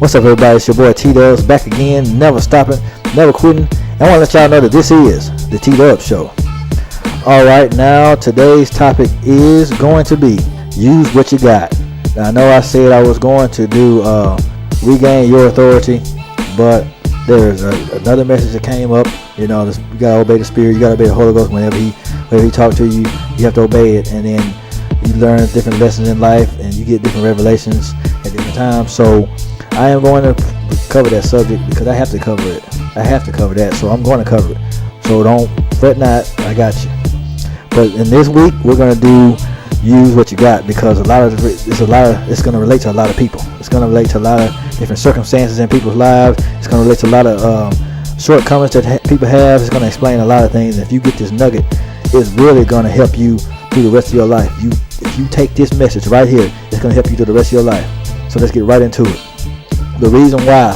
What's up, everybody? It's your boy T-Dubs back again, never stopping, never quitting. I want to let y'all know that this is the T-Dubs Show. Alright, now today's topic is going to be use what you got. Now, I know I said I was going to do regain your authority, but there's another message that came up. You know, you gotta obey the Spirit, you gotta obey the Holy Ghost. Whenever he talks to you, you have to obey it, and then you learn different lessons in life, and you get different revelations at different times. So I am going to cover that subject because I have to cover it. I have to cover that, so I'm going to cover it. So don't fret not, I got you. But in this week, we're going to do use what you got, because it's going to relate to a lot of people. It's going to relate to a lot of different circumstances in people's lives. It's going to relate to a lot of shortcomings that people have. It's going to explain a lot of things. If you get this nugget, it's really going to help you through the rest of your life. If you take this message right here, it's going to help you through the rest of your life. So let's get right into it. The reason why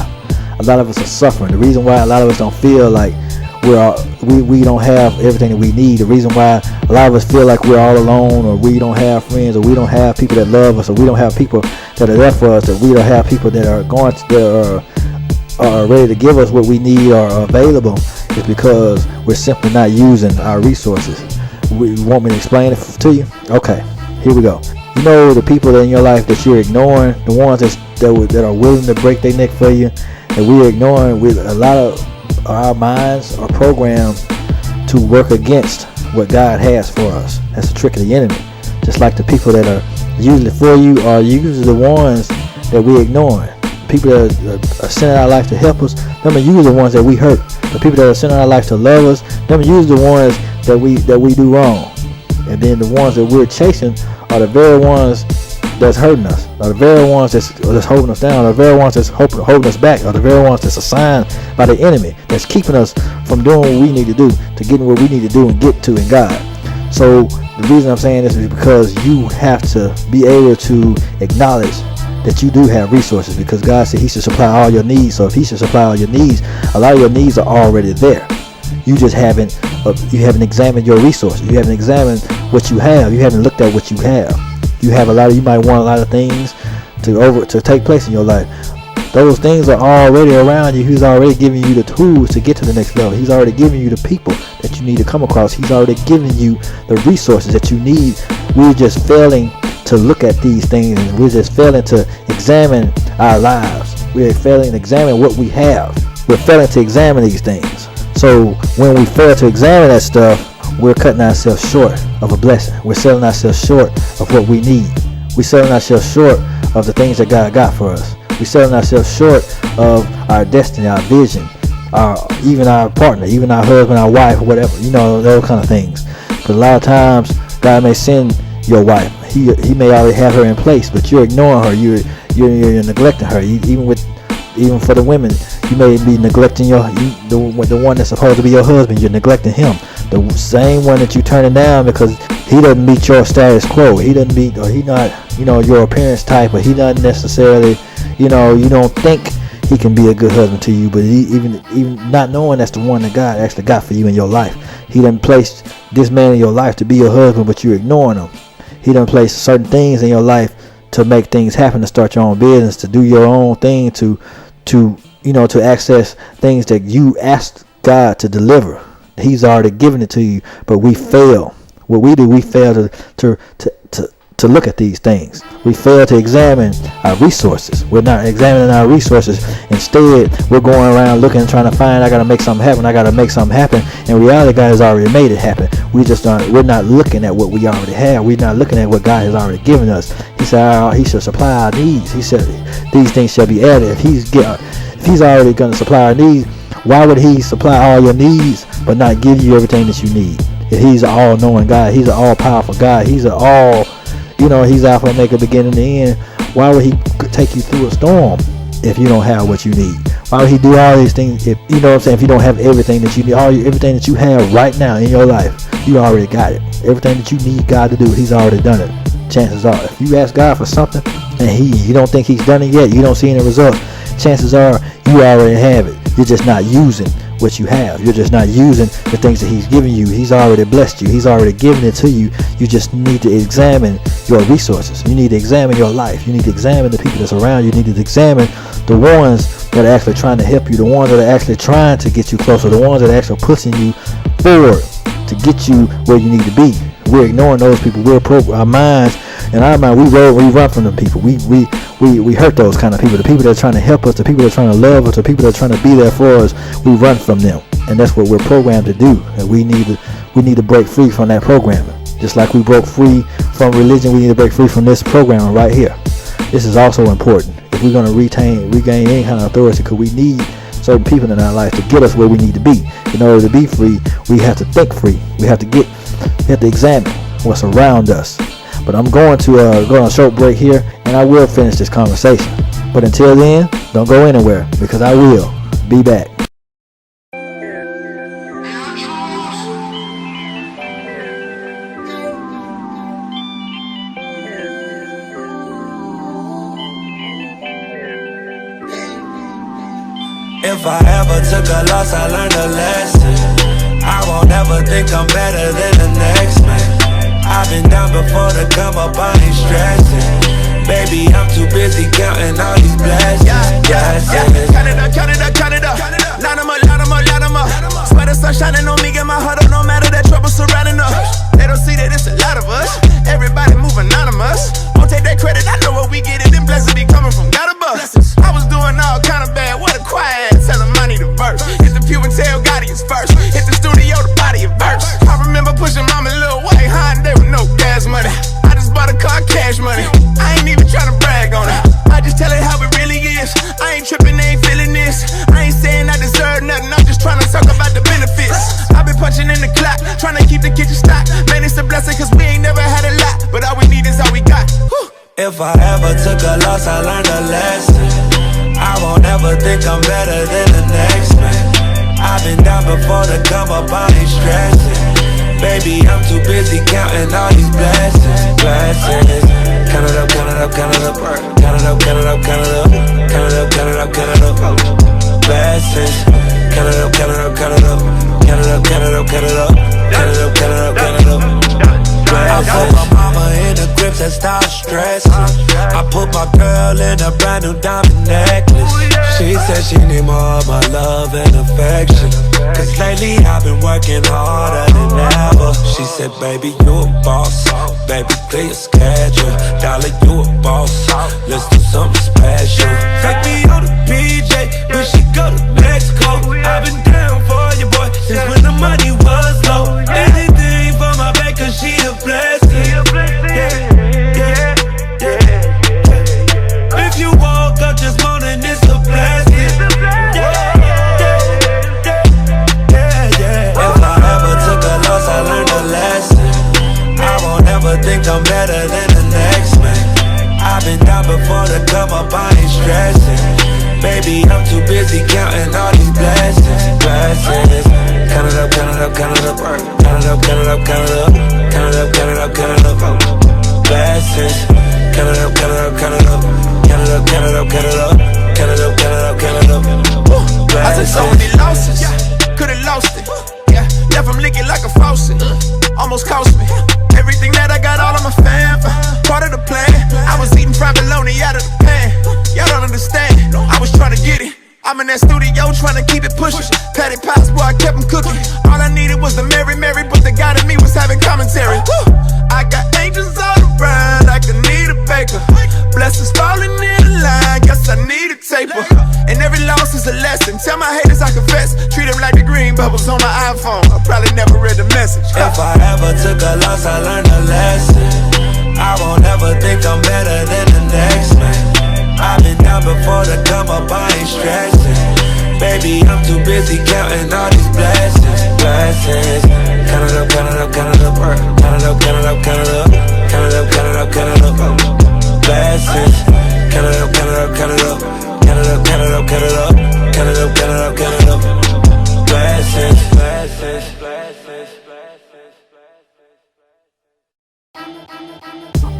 a lot of us are suffering, the reason why a lot of us don't feel like we don't have everything that we need, the reason why a lot of us feel like we're all alone, or we don't have friends, or we don't have people that love us, or we don't have people that are there for us, or we don't have people that are ready to give us what we need or are available, is because we're simply not using our resources. You want me to explain it to you? Okay, here we go. You know, the people in your life that you're ignoring, the ones that are willing to break their neck for you, and we're ignoring, with a lot of our minds are programmed to work against what God has for us. That's a trick of the enemy. Just like the people that are usually for you are usually the ones that we're ignoring. People that are sending our life to help us, them are usually the ones that we hurt. The people that are sending our life to love us, them are usually the ones that we do wrong. And then the ones that we're chasing are the very ones that's hurting us, are the very ones that's holding us down, are the very ones that's holding us back, are the very ones that's assigned by the enemy, that's keeping us from doing what we need to do, to getting what we need to do and get to in God. So the reason I'm saying this is because you have to be able to acknowledge that you do have resources, because God said he should supply all your needs. So if he should supply all your needs, a lot of your needs are already there. You just haven't examined your resources. You haven't examined what you have. You haven't looked at what you have. You might want a lot of things to take place in your life. Those things are already around you. He's already giving you the tools to get to the next level. He's already giving you the people that you need to come across. He's already giving you the resources that you need. We're just failing to look at these things, and we're just failing to examine our lives. We're failing to examine what we have. We're failing to examine these things. So when we fail to examine that stuff, we're cutting ourselves short of a blessing. We're selling ourselves short of what we need. We're selling ourselves short of the things that God got for us. We're selling ourselves short of our destiny, our vision, even our partner, even our husband, our wife, whatever, those kind of things. Because a lot of times God may send your wife. He may already have her in place, but you're ignoring her. You're neglecting her. Even for the women, you may be neglecting the one that's supposed to be your husband. You're neglecting him, the same one that you turning down because he doesn't meet your status quo. He doesn't meet, or he not, your appearance type, or he doesn't necessarily, you don't think he can be a good husband to you. But even not knowing that's the one that God actually got for you in your life. He done placed this man in your life to be your husband, but you're ignoring him. He done placed certain things in your life to make things happen, to start your own business, to do your own thing, to access things that you asked God to deliver. He's already given it to you, but we fail. What we do, we fail to look at these things. We fail to examine our resources. We're not examining our resources. Instead, we're going around looking, trying to find, I got to make something happen. In reality, God has already made it happen. We're not looking at what we already have. We're not looking at what God has already given us. He said he should supply our needs. He said these things shall be added. If he's already going to supply our needs, why would he supply all your needs but not give you everything that you need? If he's an all-knowing God, he's an all-powerful God, he's he's Alpha and Omega, beginning and end. Why would he take you through a storm if you don't have what you need? Why would he do all these things if if you don't have everything that you need? Everything that you have right now in your life, you already got it. Everything that you need God to do, he's already done it. Chances are, if you ask God for something and you don't think he's done it yet, you don't see any result, chances are you already have it. You're just not using what you have. You're just not using the things that he's giving you. He's already blessed you. He's already given it to you. You just need to examine your resources. You need to examine your life. You need to examine the people that's around you. You need to examine the ones that are actually trying to help you, the ones that are actually trying to get you closer, the ones that are actually pushing you forward to get you where you need to be. We're ignoring those people. Our minds, in our mind, we run from them people. We hurt those kind of people. The people that are trying to help us, the people that are trying to love us, the people that are trying to be there for us, we run from them. And that's what we're programmed to do. And we need to break free from that programming. Just like we broke free from religion, we need to break free from this programming right here. This is also important if we're going to regain any kind of authority, because we need certain people in our life to get us where we need to be. In order to be free, we have to think free. We have to examine what's around us. But I'm going to go on a short break here, and I will finish this conversation. But until then, don't go anywhere, because I will be back. If I ever took a loss, I learned a lesson. I won't ever think I'm better than the next man. I've been down before to come up, I ain't stressing. Baby, I'm too busy counting all these blessings. Count it up, count it up, count it up. Line them up, line them up, line them up. Swear the sun shining on me, get my heart up, no matter that trouble surrounding us. They don't see that it's a lot of us. Everybody move anonymous. Won't take that credit, I know what we get it. Them blessings be coming from God above. I was doing all kind of bad, what a quiet ass. Tell them I need a verse. Hit the pew and tell Gotti is first. Hit the studio, the body of verse. I remember pushing mama Lil White Hyundai with no gas money. I just bought a car, cash money. I ain't even tryna brag on it. I just tell it how it really is. I ain't tripping, they ain't feeling this. I ain't saying I deserve nothing, I'm just tryna talk about the benefits. I've been punching in the clock, tryna keep the kitchen stocked. Man, it's a blessing cause we ain't never had a lot, but all we need is all we got. Whew. If I ever took a loss, I learned a lesson. I won't ever think I'm better than the next man. I've been down before to come up, I ain't stressing. Baby, I'm too busy counting all these blessings. Count it up, count it up, count it up. Count it up, count it up, count it up. Count it up, count it up, count it up. Blessings. Count it up, count it up, count it up. Count it up, count it up, count it up. Count it up, count it up, count it up. I put my mama in the grips and stop stressing. I put my girl in a brand new diamond necklace. She said she need more of my love and affection, cause lately I've been working harder than ever. She said, baby, you a boss. Baby, clear your schedule. Dollar, you a boss. Let's do something special. Take me on the PJ when she go to Mexico. I've been down for you, boy, since when the money was low. Anything for my back, cause she a blessing. If you woke up this morning, it's a blessing. If I ever took a loss, I learned a lesson. I won't ever think I'm better than the next man. I've been down before to come up, I ain't stressing. Baby, I'm too busy counting all these blessings. Count it up, count it up, count it up. Count it up, count it up, count it up. Count it up, count it up, count it up. Blessings. Count it up, count it up, count it up. Count it up, count it up, count it up. Count it up, count it up, count it up. I took so many losses, could've lost it. Yeah, left them licking like a faucet. Almost cost me everything that I got, all of my fam. Part of the plan. I was eating fried bologna out of the pan. Y'all don't understand. I was trying to get it. I'm in that studio trying to keep it pushing. Patty pies, boy, I kept them cooking. All I needed was the Mary, but the God in me was having commentary. Woo! I got angels all around, I could need a baker. Blessings falling in line, guess I need a taper. And every loss is a lesson. Tell my haters I confess. Treat them like the green bubbles on my iPhone. I probably never read the message. If I ever took a loss, I learned a lesson. I won't ever think I'm better than the next man. I've been down before to come up, I ain't stressing. Baby, I'm too busy counting all these blessings. Count it up, count it up, count it up. Count it up, count it up, count it up. Count it up, count it up, count it up. Blessings. Count it up, count it up, count it up. Count it up, count it up, count it up. Count it up, count it up, count it up. Blessings.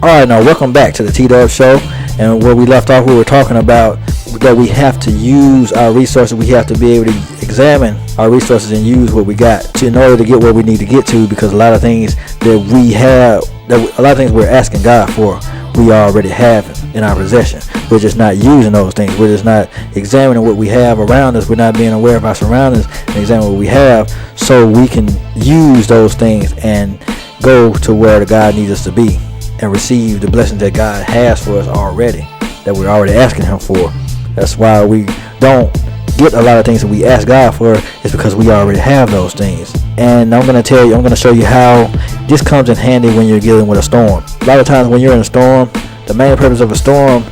Alright, now welcome back to the T-Dub Show. And where we left off, we were talking about that we have to use our resources. We have to be able to examine our resources and use what we got in order to get where we need to get to, because a lot of things that we have, a lot of things we're asking God for, we already have in our possession. We're just not using those things. We're just not examining what we have around us. We're not being aware of our surroundings and examining what we have, so we can use those things and go to where the God needs us to be and receive the blessings that God has for us already, that we're already asking Him for. That's why we don't get a lot of things that we ask God for, is because we already have those things. And I'm going to show you how this comes in handy when you're dealing with a storm. A lot of times when you're in a storm, the main purpose of a storm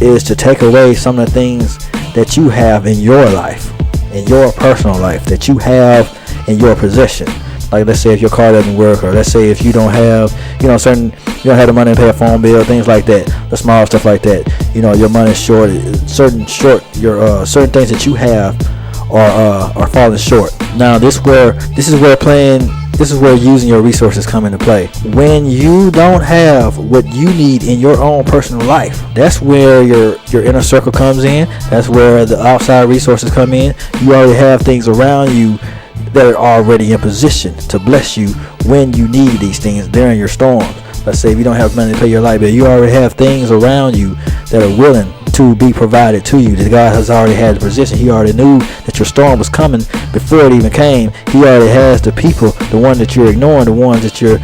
is to take away some of the things that you have in your life, in your personal life, that you have in your possession. Like, let's say if your car doesn't work, or let's say if you don't have, you don't have the money to pay a phone bill, things like that, the small stuff like that. Your money's short. Certain things that you have are falling short. Now, this is where using your resources come into play. When you don't have what you need in your own personal life, that's where your inner circle comes in. That's where the outside resources come in. You already have things around you that are already in position to bless you when you need these things during your storms. Let's say if you don't have money to pay your light bill, you already have things around you that are willing to be provided to you. That God has already had the position. He already knew that your storm was coming before it even came. He already has the people, the ones that you're ignoring, the ones that you're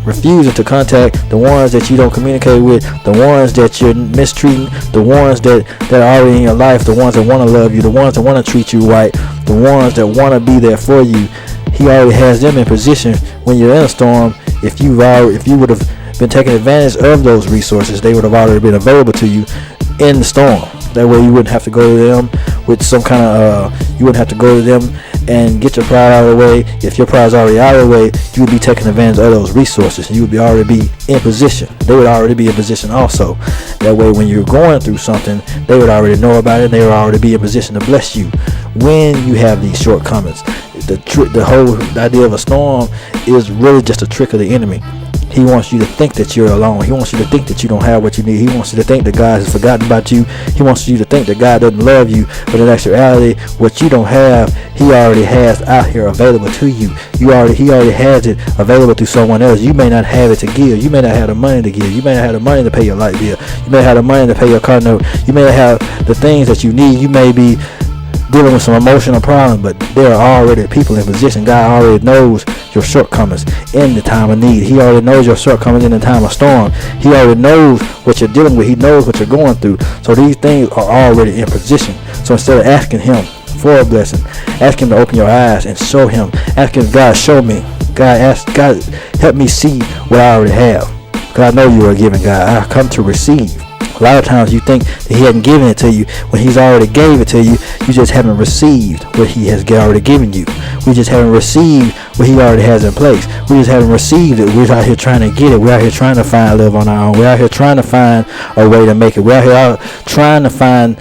refusing to contact, the ones that you don't communicate with, the ones that you're mistreating, the ones that are already in your life, the ones that want to love you, the ones that want to treat you right, the ones that want to be there for you. He already has them in position when you're in a storm. If you would have been taking advantage of those resources, they would have already been available to you in the storm. That way you wouldn't have to go to them with some kind of you wouldn't have to go to them and get your pride out of the way. If your pride's already out of the way, you would be taking advantage of those resources. You would already be in position. They would already be in position also. That way when you're going through something, they would already know about it. They would already be in position to bless you when you have these shortcomings. The whole idea of a storm is really just a trick of the enemy. He wants you to think that you're alone. He wants you to think that you don't have what you need. He wants you to think that God has forgotten about you. He wants you to think that God doesn't love you. But in actuality, what you don't have, He already has out here available to you. He already has it available to someone else. You may not have it to give. You may not have the money to give. You may not have the money to pay your light bill. You may not have the money to pay your car note. You may not have the things that you need. You may be dealing with some emotional problems, but there are already people in position. God already knows your shortcomings in the time of need. He already knows your shortcomings in the time of storm. He already knows what you're dealing with. He knows what you're going through. So these things are already in position. So instead of asking Him for a blessing, ask Him to open your eyes and show Him. Ask Him, God, show me. God, help me see what I already have. Because I know you are a giving God. I come to receive. A lot of times you think that He hadn't given it to you when He's already gave it to you. You just haven't received what He has already given you. We just haven't received what He already has in place. We just haven't received it. We're out here trying to get it. We're out here trying to find love on our own. We're out here trying to find a way to make it. We're out here trying to find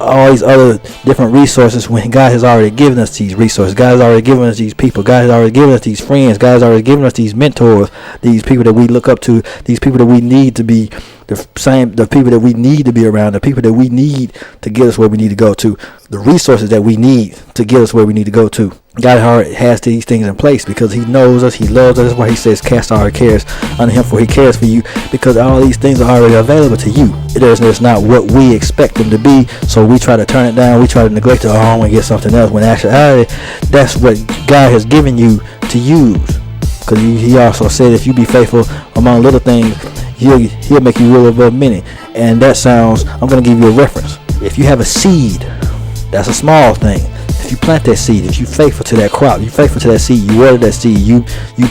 all these other different resources when God has already given us these resources. God has already given us these people. God has already given us these friends. God has already given us these mentors, these people that we look up to, these people that we need to be the people that we need to be around, the people that we need to get us where we need to go to, the resources that we need to get us where we need to go to. God already has these things in place because He knows us, He loves us. That's why He says, cast all our cares unto Him, for He cares for you, because all these things are already available to you. It's not what we expect them to be, so we try to turn it down. We try to neglect it. Oh, I want to get something else. When actually, that's what God has given you to use. Because He also said, if you be faithful among little things, He'll make you rule above many. And that sounds, I'm going to give you a reference. If you have a seed, that's a small thing. If you plant that seed, if you're faithful to that crop, you're faithful to that seed, you water that seed, you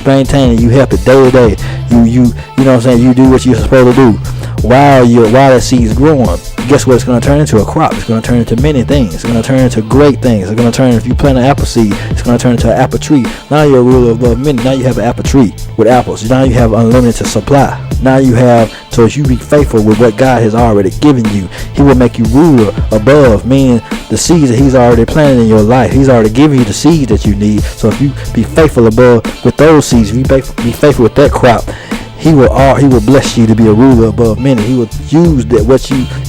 maintain it, you help it day to day, you know what I'm saying, you do what you're supposed to do while that seed is growing. Guess what? It's going to turn into a crop. It's going to turn into many things. It's going to turn into great things. It's going to turn, if you plant an apple seed, it's going to turn into an apple tree. Now you're a ruler above many. Now you have an apple tree with apples. Now you have unlimited supply. Now you have, so if you be faithful with what God has already given you, He will make you ruler above, meaning the seeds that He's already planted in your life. He's already given you the seeds that you need. So if you be faithful above with those seeds, if you be faithful with that crop, He will bless you to be a ruler above many. He will use that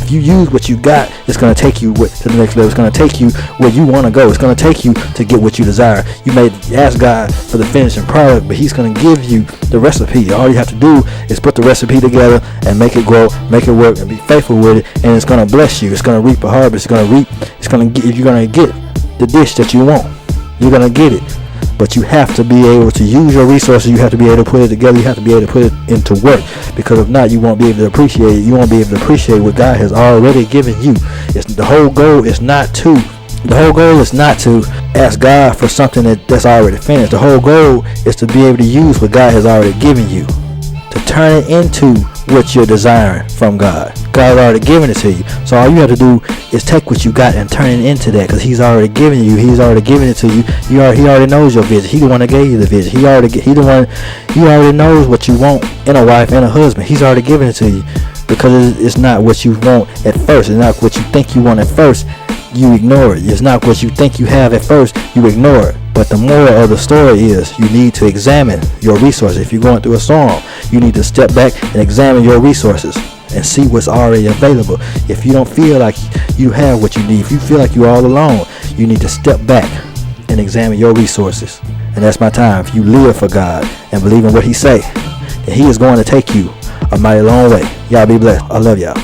if you use what you got, it's going to take you to the next level. It's going to take you where you want to go. It's going to take you to get what you desire. You may ask God for the finishing product, but he's going to give you the recipe. All you have to do is put the recipe together and make it grow, make it work, and be faithful with it, and it's going to bless you. It's going to reap a harvest. You're going to get the dish that you want. You're going to get it. But you have to be able to use your resources. You have to be able to put it together. You have to be able to put it into work. Because if not, you won't be able to appreciate it. You won't be able to appreciate what God has already given you. The whole goal is not to ask God for something that's already finished. The whole goal is to be able to use what God has already given you, to turn it into what you're desiring from God. God's already given it to you. So all you have to do is take what you got and turn it into that, because he's already given you. He's already given it to you. He already knows your vision. He's the one that gave you the vision. He already knows what you want in a wife and a husband. He's already given it to you, because it's not what you want at first. It's not what you think you want at first. You ignore it. It's not what you think you have at first. You ignore it. But the moral of the story is you need to examine your resources. If you're going through a storm, you need to step back and examine your resources and see what's already available. If you don't feel like you have what you need, if you feel like you're all alone, you need to step back and examine your resources. And that's my time. If you live for God and believe in what he say, then he is going to take you a mighty long way. Y'all be blessed. I love y'all.